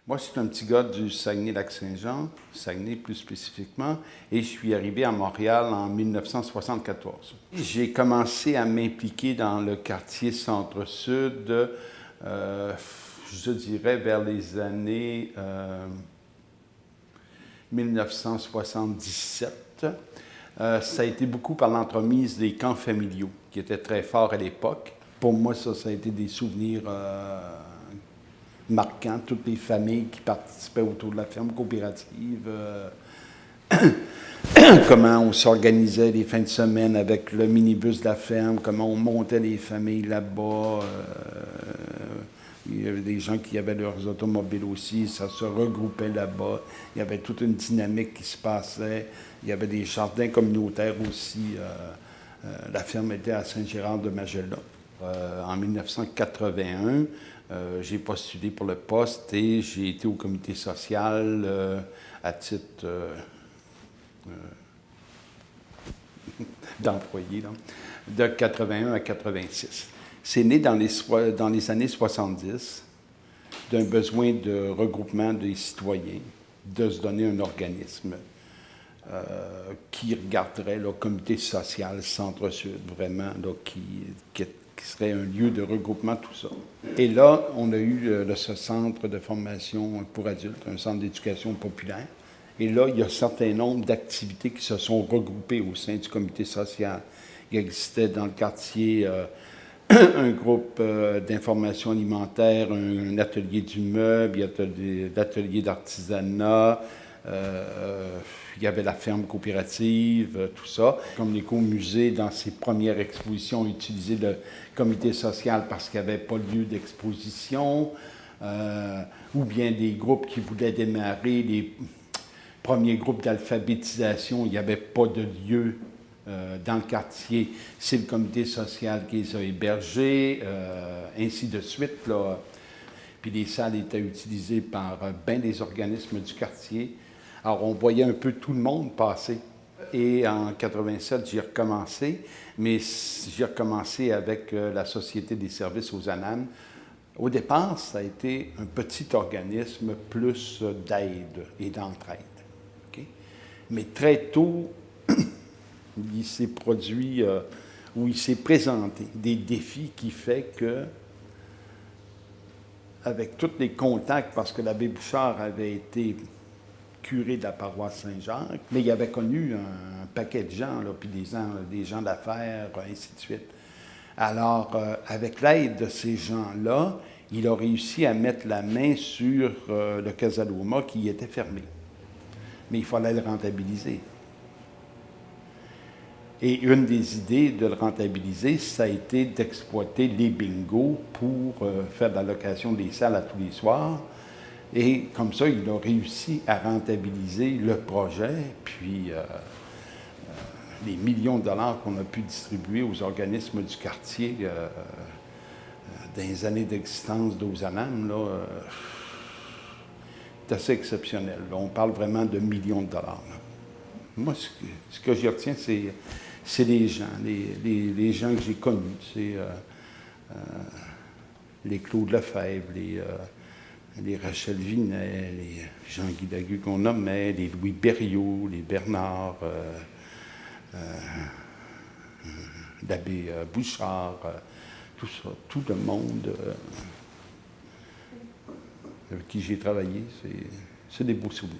Moi, c'est un petit gars du Saguenay-Lac-Saint-Jean, Saguenay plus spécifiquement, et je suis arrivé à Montréal en 1974. J'ai commencé à m'impliquer dans le quartier Centre-Sud, je dirais vers les années 1977. Ça a été beaucoup par l'entremise des camps familiaux, qui étaient très forts à l'époque. Pour moi, ça a été des souvenirs marquants, toutes les familles qui participaient autour de la ferme coopérative, comment on s'organisait les fins de semaine avec le minibus de la ferme, comment on montait les familles là-bas. Il y avait des gens qui avaient leurs automobiles aussi, ça se regroupait là-bas. Il y avait toute une dynamique qui se passait. Il y avait des jardins communautaires aussi. La ferme était à Saint-Gérard-de-Magellan. En 1981, j'ai postulé pour le poste et j'ai été au comité social à titre d'employé, de 81 à 86. C'est né dans les années 70 d'un besoin de regroupement des citoyens, de se donner un organisme qui regarderait le comité social Centre-Sud, vraiment, là, qui serait un lieu de regroupement, tout ça. Et là, on a eu ce centre de formation pour adultes, un centre d'éducation populaire. Et là, il y a un certain nombre d'activités qui se sont regroupées au sein du comité social. Il existait dans le quartier un groupe d'information alimentaire, un atelier du meuble, l'atelier d'artisanat, il y avait la ferme coopérative, tout ça. Comme l'écomusée, dans ses premières expositions, a utilisé le comité social parce qu'il n'y avait pas lieu d'exposition, ou bien des groupes qui voulaient démarrer, les premiers groupes d'alphabétisation, il n'y avait pas de lieu dans le quartier. C'est le comité social qui les a hébergés, ainsi de suite, là. Puis les salles étaient utilisées par bien des organismes du quartier. Alors, on voyait un peu tout le monde passer. Et en 87, j'ai recommencé, mais j'ai recommencé avec la Société des services aux ânes. Au départ, ça a été un petit organisme plus d'aide et d'entraide. Okay? Mais très tôt, il s'est produit, ou il s'est présenté des défis qui fait que, avec tous les contacts, parce que l'abbé Bouchard avait été curé de la paroisse Saint-Jacques, mais il avait connu un paquet de gens, là, puis des gens d'affaires, ainsi de suite. Alors, avec l'aide de ces gens-là, il a réussi à mettre la main sur le Casaloma qui était fermé. Mais il fallait le rentabiliser. Et une des idées de le rentabiliser, ça a été d'exploiter les bingos pour faire de la location des salles à tous les soirs. Et comme ça, il a réussi à rentabiliser le projet, puis les millions de dollars qu'on a pu distribuer aux organismes du quartier dans les années d'existence d'Ozanam, là, c'est assez exceptionnel. Là. On parle vraiment de millions de dollars. Là. Moi, ce que j'y retiens, c'est les gens, les gens que j'ai connus. C'est les Claude Lefebvre, les Rachel Vinet, les Jean-Guy Lagu qu'on nommait, les Louis Berriot, les Bernard, l'abbé Bouchard, tout ça, tout le monde avec qui j'ai travaillé, c'est des beaux souvenirs.